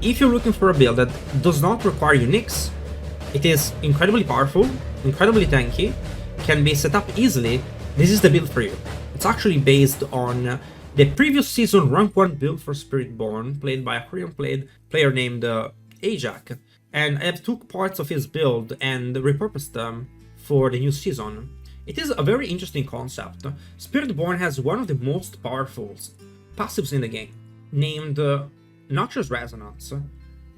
if you're looking for a build that does not require uniques, it is incredibly powerful, incredibly tanky, can be set up easily, this is the build for you. It's actually based on the previous season rank 1 build for Spiritborn, played by a Korean player named Ajak, and I have took parts of his build and repurposed them for the new season. It is a very interesting concept. Spiritborn has one of the most powerful passives in the game, named Noxious Resonance,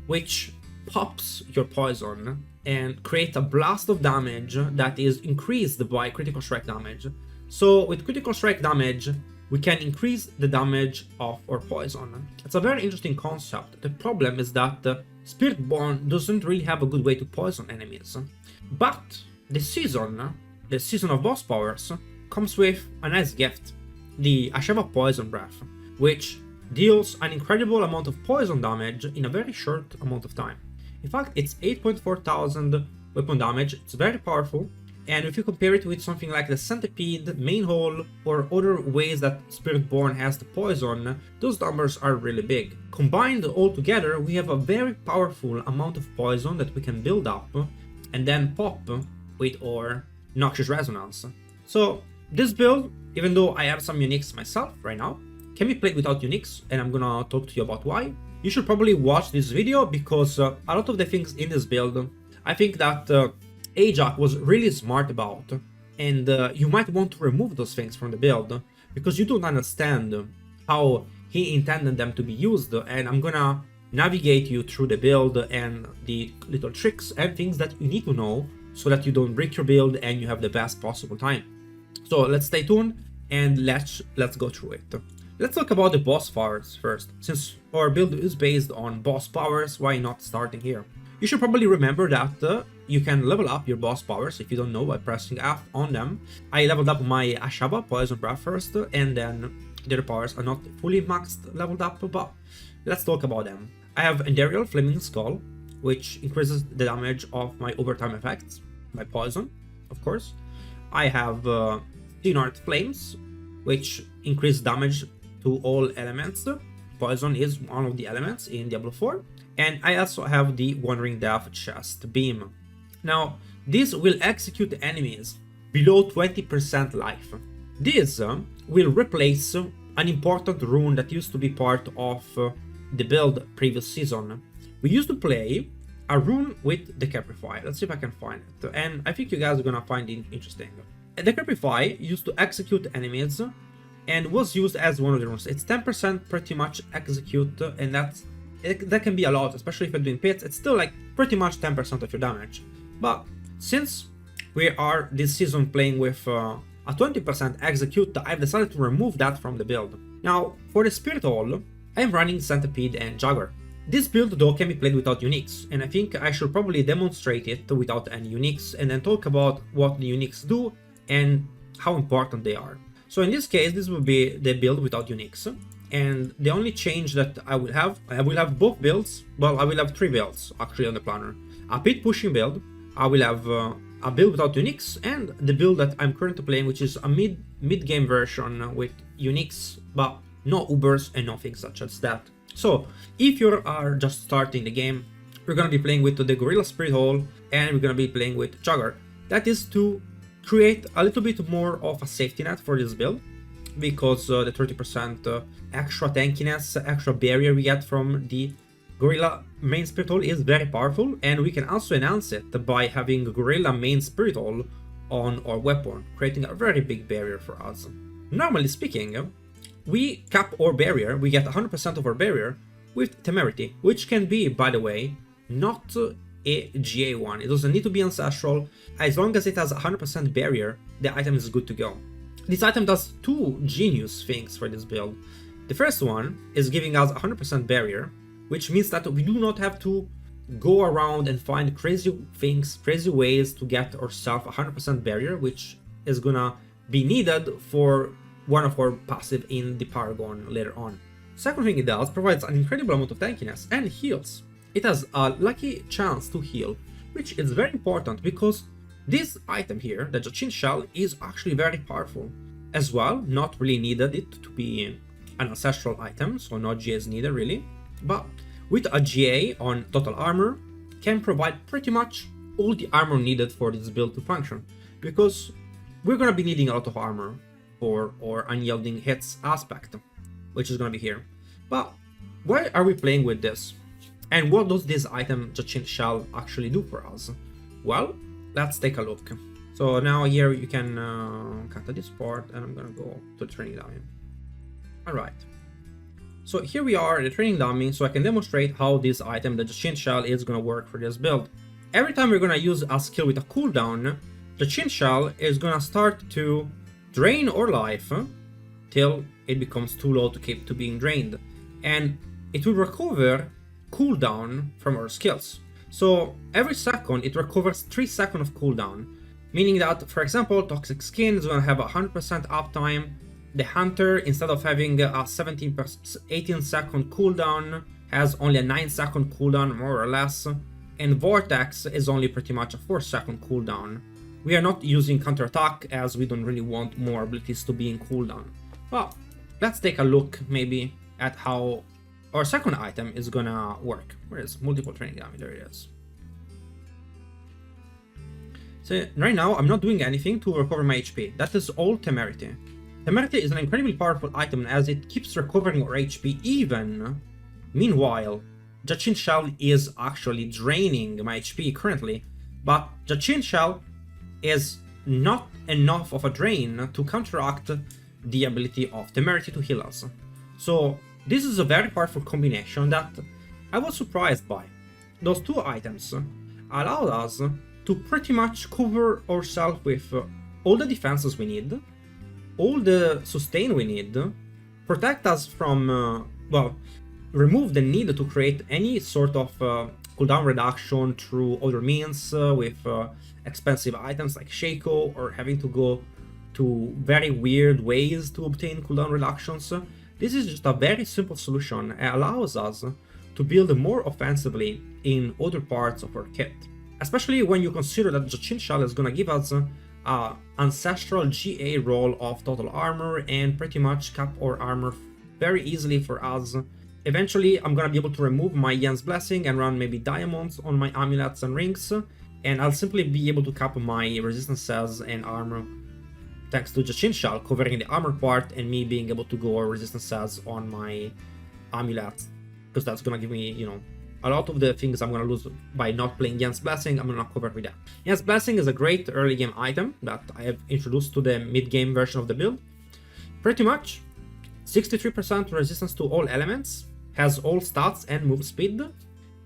which pops your poison and creates a blast of damage that is increased by critical strike damage. So with critical strike damage, we can increase the damage of our poison. It's a very interesting concept. The problem is that Spiritborn doesn't really have a good way to poison enemies. But the season of boss powers, comes with a nice gift, the Ashava Poison Breath, which deals an incredible amount of poison damage in a very short amount of time. In fact, it's 8,400 weapon damage, it's very powerful, and if you compare it with something like the Centipede, Main Hole, or other ways that Spiritborn has to poison, those numbers are really big. Combined all together, we have a very powerful amount of poison that we can build up and then pop with our Noxious Resonance. So this build, even though I have some uniques myself right now, can be played without uniques, and I'm gonna talk to you about why. You should probably watch this video because a lot of the things in this build, I think that Ajak was really smart about, and you might want to remove those things from the build because you don't understand how he intended them to be used, and I'm gonna navigate you through the build and the little tricks and things that you need to know so that you don't break your build and you have the best possible time. So let's stay tuned and let's go through it. Let's talk about the boss powers first. Since our build is based on boss powers, why not starting here? You should probably remember that you can level up your boss powers if you don't know by pressing F on them. I leveled up my Ashava Poison Breath first, and then the other powers are not fully maxed leveled up, but let's talk about them. I have Enderial Flaming Skull, which increases the damage of my overtime effects, my poison, of course. I have Dinart Flames, which increase damage to all elements. Poison is one of the elements in Diablo 4. And I also have the Wandering Death Chest Beam. Now, this will execute enemies below 20% life. This will replace an important rune that used to be part of the build previous season. We used to play a rune with the Caprify. Let's see if I can find it. And I think you guys are gonna find it interesting. The Caprify used to execute enemies and was used as one of the runes. It's 10% pretty much execute, and that can be a lot, especially if you're doing pits. It's still like pretty much 10% of your damage. But since we are this season playing with a 20% execute, I've decided to remove that from the build. Now, for the Spirit Hole, I'm running Centipede and Jugger. This build though can be played without uniques, and I think I should probably demonstrate it without any uniques and then talk about what the uniques do and how important they are. So in this case, this will be the build without uniques, and the only change that I will have both builds. Well, I will have 3 builds actually on the planner. A pit pushing build, I will have a build without uniques, and the build that I'm currently playing, which is a mid-game version with uniques, but no Ubers and nothing such as that. So if you are just starting the game, we're gonna be playing with the Gorilla Spirit Hole, and we're gonna be playing with Jugger. That is to create a little bit more of a safety net for this build, because the 30% extra tankiness, extra barrier we get from the Gorilla main Spirit Hole is very powerful, and we can also enhance it by having Gorilla main Spirit Hole on our weapon, creating a very big barrier for us. Normally speaking, we cap our barrier, we get 100% of our barrier with Temerity, which can be, by the way, not a GA one. It doesn't need to be ancestral. As long as it has 100% barrier, the item is good to go. This item does 2 genius things for this build. The first one is giving us 100% barrier, which means that we do not have to go around and find crazy things, crazy ways to get ourselves 100% barrier, which is gonna be needed for one of our passive in the Paragon later on. Second thing it does, provides an incredible amount of tankiness and heals. It has a lucky chance to heal, which is very important because this item here, the Jachin Shell, is actually very powerful. As well, not really needed it to be an ancestral item, so no GS needed really. But with a GA on total armor, can provide pretty much all the armor needed for this build to function, because we're gonna be needing a lot of armor for our unyielding hits aspect, which is gonna be here. But why are we playing with this? And what does this item, Jachin Shell, actually do for us? Well, let's take a look. So now here you can cut this part, and I'm gonna go to the training dummy. Alright. So here we are in the training dummy, so I can demonstrate how this item, the Jachin Shell, is gonna work for this build. Every time we're gonna use a skill with a cooldown, the Jachin Shell is gonna start to drain our life till it becomes too low to keep to being drained, and it will recover cooldown from our skills. So every second it recovers 3 seconds of cooldown, meaning that, for example, Toxic Skin is gonna have 100% uptime. The Hunter, instead of having a 18-second cooldown, has only a 9-second cooldown, more or less, and Vortex is only pretty much a 4-second cooldown. We are not using counterattack as we don't really want more abilities to be in cooldown. Well, let's take a look maybe at how our second item is gonna work. Where is multiple training dummy? There it is. So right now I'm not doing anything to recover my HP. That is all Temerity. Temerity is an incredibly powerful item as it keeps recovering our HP even. Meanwhile, Jachin Shell is actually draining my HP currently, but Jachin Shell is not enough of a drain to counteract the ability of Temerity to heal us. So this is a very powerful combination that I was surprised by. Those two items allowed us to pretty much cover ourselves with all the defenses we need, all the sustain we need, protect us from, well, remove the need to create any sort of cooldown reduction through other means with expensive items like Shaco, or having to go to very weird ways to obtain cooldown reductions. This is just a very simple solution and allows us to build more offensively in other parts of our kit. Especially when you consider that Jachin Shell is gonna give us a ancestral GA roll of total armor and pretty much cap our armor very easily for us. Eventually, I'm gonna be able to remove my Yen's Blessing and run maybe diamonds on my amulets and rings, and I'll simply be able to cap my resistances and armor thanks to Jachin Shell covering the armor part and me being able to go resistances on my amulets, because that's gonna give me, you know, a lot of the things I'm gonna lose by not playing Yen's Blessing. I'm gonna cover with that. Yen's Blessing is a great early game item that I have introduced to the mid-game version of the build. Pretty much 63% resistance to all elements, has all stats and move speed,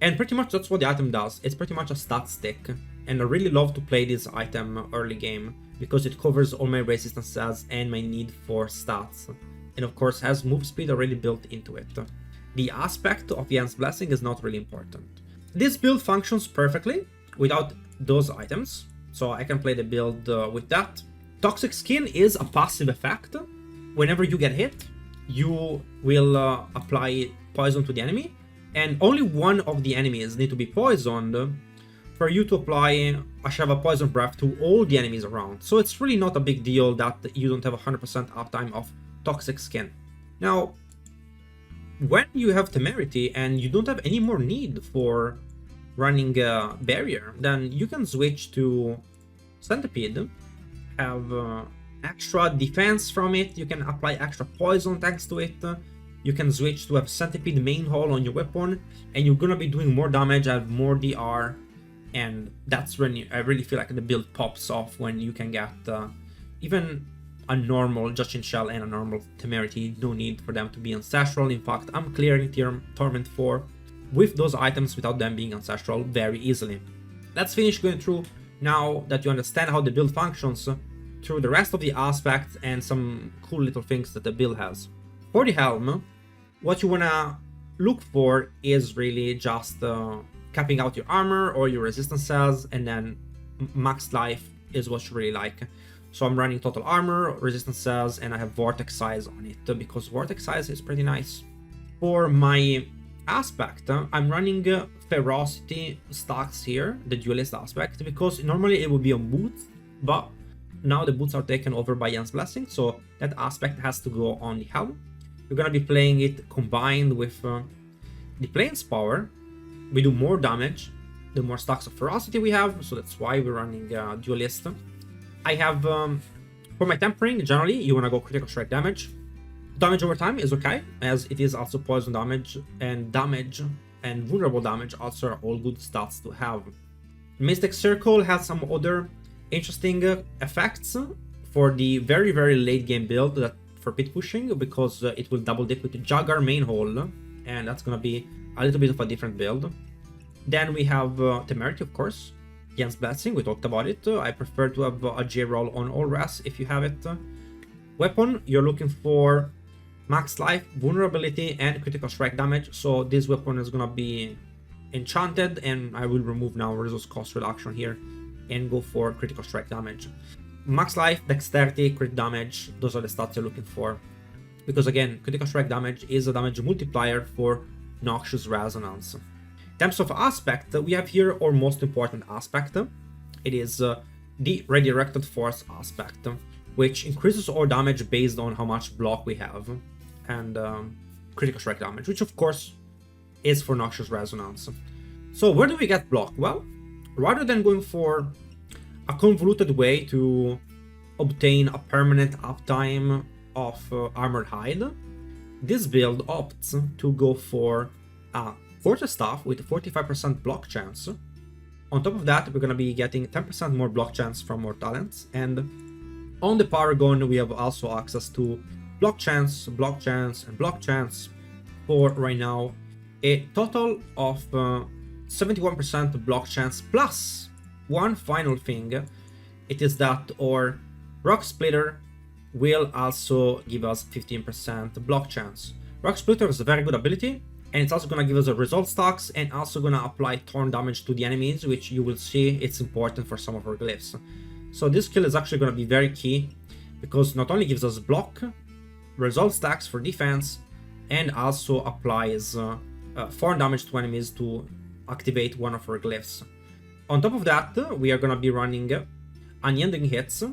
and pretty much that's what the item does. It's pretty much a stat stick, and I really love to play this item early game because it covers all my resistances and my need for stats, and of course has move speed already built into it. The aspect of Yen's Blessing is not really important. This build functions perfectly without those items, so I can play the build with that. Toxic Skin is a passive effect. Whenever you get hit, you will apply poison to the enemy, and only one of the enemies need to be poisoned for you to apply Ashava Poison Breath to all the enemies around. So it's really not a big deal that you don't have 100% uptime of Toxic Skin. Now, when you have Temerity and you don't have any more need for running a barrier, then you can switch to Centipede, have extra defense from it, you can apply extra poison thanks to it, you can switch to have Centipede main hull on your weapon, and you're gonna be doing more damage, have more DR, and that's when I really feel like the build pops off, when you can get even a normal Jachin Shell and a normal Temerity, no need for them to be ancestral. In fact, I'm clearing Torment 4 with those items without them being ancestral very easily. Let's finish going through, now that you understand how the build functions, through the rest of the aspects and some cool little things that the build has. For the Helm, what you wanna look for is really just capping out your armor or your resistances, and then max life is what you really like. So I'm running total armor, resistances, and I have vortex size on it because vortex size is pretty nice. For my aspect, I'm running ferocity stacks here, the duelist aspect, because normally it would be on boots, but now the boots are taken over by Yen's Blessing, so that aspect has to go on the Helm. You're gonna be playing it combined with the Plains power, we do more damage the more stacks of ferocity we have, so that's why we're running Duelist. I have, for my tempering, generally, you want to go critical strike damage. Damage over time is okay, as it is also poison damage and vulnerable damage also are all good stats to have. Mystic Circle has some other interesting effects for the very, very late game build that for pit pushing, because it will double dip with the Jagger main hole, and that's gonna be a little bit of a different build. Then we have Temerity, of course. Jens Blessing, we talked about it. I prefer to have a J roll on all res if you have it. Weapon, you're looking for max life, vulnerability, and critical strike damage. So this weapon is gonna be enchanted, and I will remove now resource cost reduction here and go for critical strike damage. Max life, dexterity, crit damage, those are the stats you're looking for. Because again, critical strike damage is a damage multiplier for Noxious Resonance. In terms of aspect, we have here our most important aspect. It is the Redirected Force aspect, which increases our damage based on how much block we have, and critical strike damage, which of course is for Noxious Resonance. So where do we get block? Well, rather than going for a convoluted way to obtain a permanent uptime of Armored Hide, this build opts to go for a Quarterstaff with 45% block chance. On top of that, we're going to be getting 10% more block chance from our talents, and on the Paragon we have also access to block chance, and block chance for right now a total of 71% block chance, plus one final thing, it is that our Rock Splitter will also give us 15% block chance. Rock Splitter is a very good ability, and it's also going to give us a result stacks and also going to apply torn damage to the enemies, which you will see it's important for some of our glyphs. So this skill is actually going to be very key, because not only gives us block, result stacks for defense, and also applies foreign damage to enemies to activate one of our glyphs. On top of that, we are going to be running Unending Hits,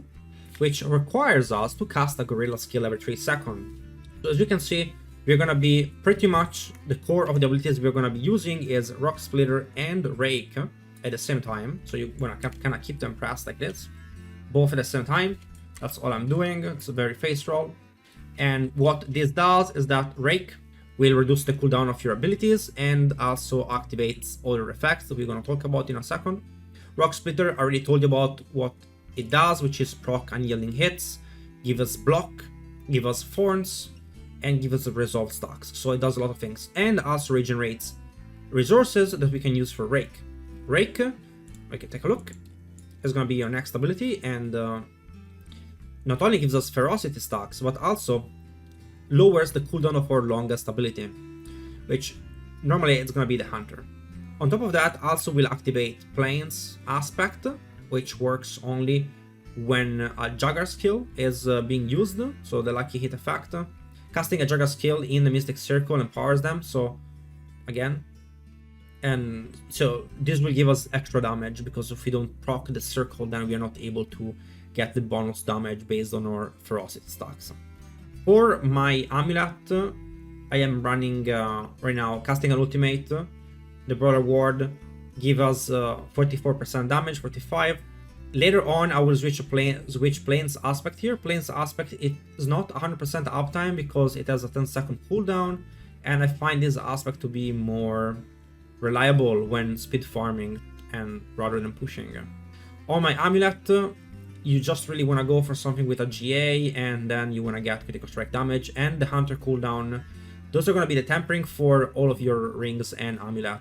which requires us to cast a Gorilla skill every 3 seconds. So as you can see, we're going to be pretty much the core of the abilities we're going to be using is Rock Splitter and Rake at the same time. So you want to kind of keep them pressed like this, both at the same time. That's all I'm doing. It's a very face roll. And what this does is that Rake will reduce the cooldown of your abilities and also activates other effects that we're going to talk about in a second. Rock Splitter, I already told you about what it does, which is proc unyielding hits, give us block, give us thorns, and give us the resolve stacks. So it does a lot of things, and also regenerates resources that we can use for Rake. Rake, we can take a look, is going to be your next ability, and not only gives us ferocity stacks, but also lowers the cooldown of our longest ability, which normally it's going to be the Hunter. On top of that, also will activate Plains aspect, which works only when a Jagger skill is being used, so the lucky hit effect. Casting a Jagger skill in the Mystic Circle empowers them, so again, and so this will give us extra damage, because if we don't proc the circle, then we are not able to get the bonus damage based on our ferocity stacks. For my amulet, I am running right now, casting an ultimate. The Brother Ward give us 44% damage, 45. Later on, I will switch Plains aspect here. Plains aspect, it is not 100% uptime because it has a 10-second cooldown, and I find this aspect to be more reliable when speed farming and rather than pushing. On my amulet, you just really want to go for something with a GA, and then you want to get critical strike damage and the Hunter cooldown. Those are going to be the tempering for all of your rings and amulet.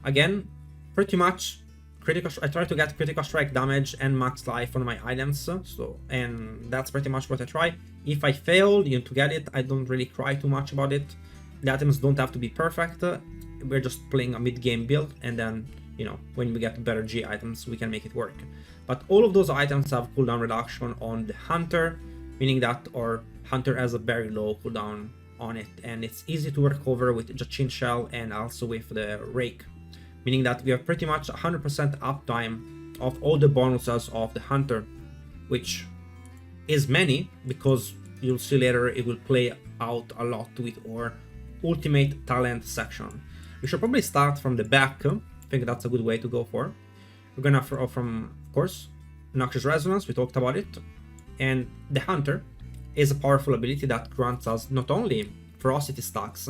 Again, pretty much I try to get critical strike damage and max life on my items, so, and that's pretty much what I try. If I fail to get it, I don't really cry too much about it. The items don't have to be perfect. We're just playing a mid-game build, and then, you know, when we get better G items, we can make it work. But all of those items have cooldown reduction on the Hunter, meaning that our Hunter has a very low cooldown on it, and it's easy to recover with Jachin Shell and also with the Rake, meaning that we have pretty much 100% uptime of all the bonuses of the Hunter, which is many, because you'll see later it will play out a lot with our ultimate talent section. We should probably start from the back. I think that's a good way to go for. We're gonna throw from, of course, Noxious Resonance, we talked about it. And the Hunter is a powerful ability that grants us not only ferocity stacks,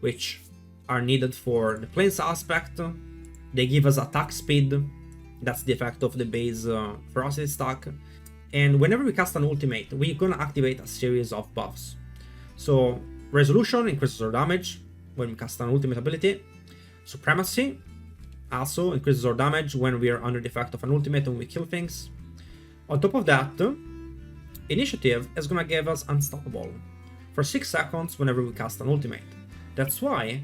which are needed for the plains aspect, they give us attack speed, that's the effect of the base ferocity stack. And whenever we cast an ultimate, we're gonna activate a series of buffs. So Resolution increases our damage when we cast an ultimate ability. Supremacy also increases our damage when we are under the effect of an ultimate and we kill things. On top of that, Initiative is gonna give us Unstoppable for 6 seconds whenever we cast an ultimate. That's why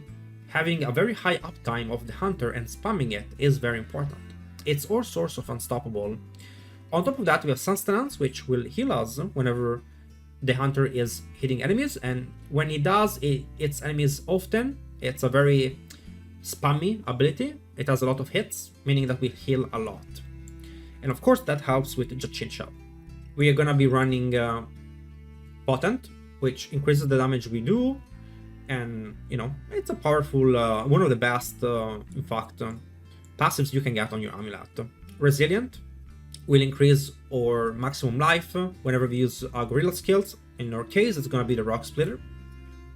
having a very high uptime of the Hunter and spamming it is very important. It's our source of Unstoppable. On top of that, we have Sustenance, which will heal us whenever the Hunter is hitting enemies, and when he does, it hits enemies often. It's a very spammy ability. It has a lot of hits, meaning that we heal a lot. And of course, that helps with Jachincha. We are gonna be running Potent, which increases the damage we do, and you know, it's a powerful, one of the best, in fact, passives you can get on your amulet. Resilient will increase our maximum life whenever we use gorilla skills. In our case, it's gonna be the Rock Splitter.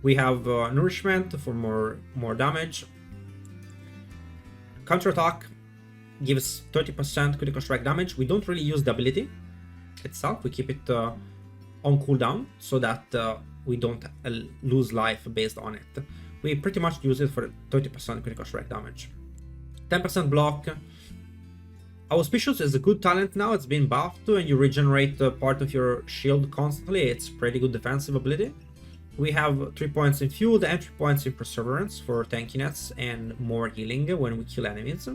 We have Nourishment for more damage. Counterattack gives 30% critical strike damage. We don't really use the ability itself. We keep it on cooldown so that we don't lose life based on it. We pretty much use it for 30% critical strike damage. 10% block. Auspicious is a good talent now. It's been buffed and you regenerate part of your shield constantly. It's pretty good defensive ability. We have 3 points in Fueled and 3 points in Perseverance for tankiness and more healing when we kill enemies.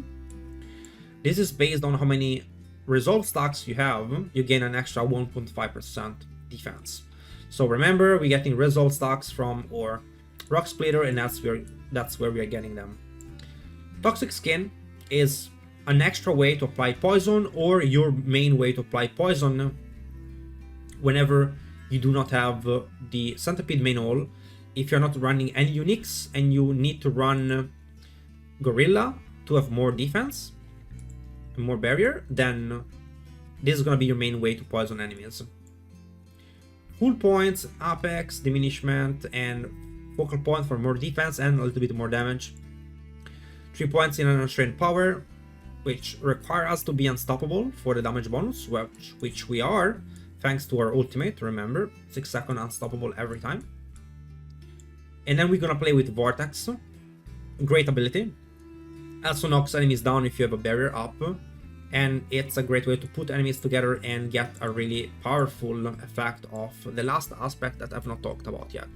This is based on how many resolve stacks you have. You gain an extra 1.5% defense. So remember, we're getting resolve stacks from our Rock Splitter, and that's where we are getting them. Toxic Skin is an extra way to apply poison, or your main way to apply poison whenever you do not have the Centipede main hall. If you're not running any uniques and you need to run Gorilla to have more defense and more barrier, then this is gonna be your main way to poison enemies. Full points, Apex, Diminishment, and Focal Point for more defense and a little bit more damage. 3 points in Unrestrained Power, which require us to be unstoppable for the damage bonus, which we are, thanks to our ultimate, remember, 6-second unstoppable every time. And then we're gonna play with Vortex, great ability. Also knocks enemies down if you have a barrier up, and it's a great way to put enemies together and get a really powerful effect of the last aspect that I've not talked about yet.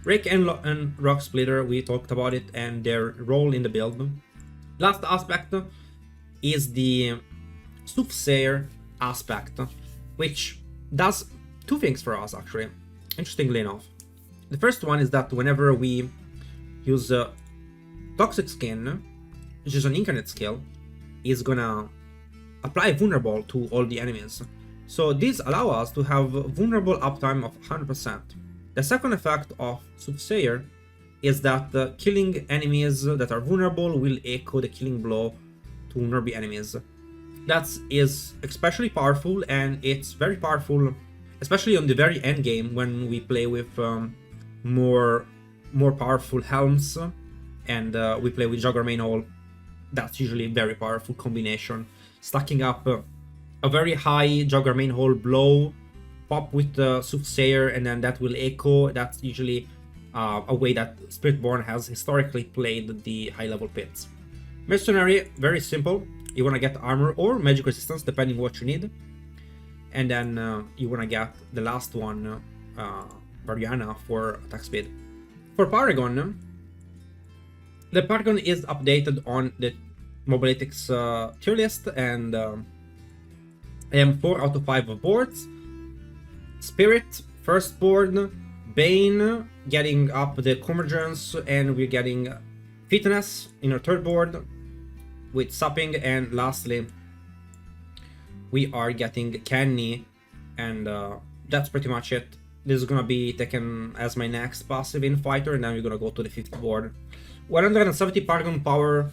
Rake and Rock Splitter, we talked about it and their role in the build. Last aspect is the Soothsayer aspect, which does 2 things for us actually, interestingly enough. The first one is that whenever we use Toxic Skin, which is an incarnate skill, is gonna apply vulnerable to all the enemies. So these allow us to have vulnerable uptime of 100%. The second effect of Soothsayer is that killing enemies that are vulnerable will echo the killing blow to nearby enemies. That is especially powerful, and it's very powerful, especially on the very end game when we play with more powerful Helms and we play with Jugger main hall. That's usually a very powerful combination. Stacking up a very high Jugger main hall blow, pop with the Soothsayer, and then that will echo. That's usually a way that Spiritborn has historically played the high level pits. Mercenary, very simple. You want to get armor or magic resistance depending what you need, and then you want to get the last one, Barbarian, for attack speed. For Paragon, the Paragon is updated on the Mobalytics tier list, and I am 4 out of 5 boards. Spirit, first board, Bane, getting up the Convergence, and we're getting Fitness in our third board with Sapping, and lastly we are getting Canny, and that's pretty much it. This is gonna be taken as my next passive in fighter, and then we're gonna go to the 5th board. 170 Paragon power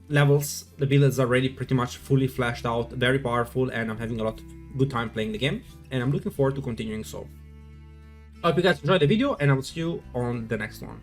levels. The build is already pretty much fully fleshed out, very powerful, and I'm having a lot of good time playing the game, and I'm looking forward to continuing so. I hope you guys enjoyed the video, and I will see you on the next one.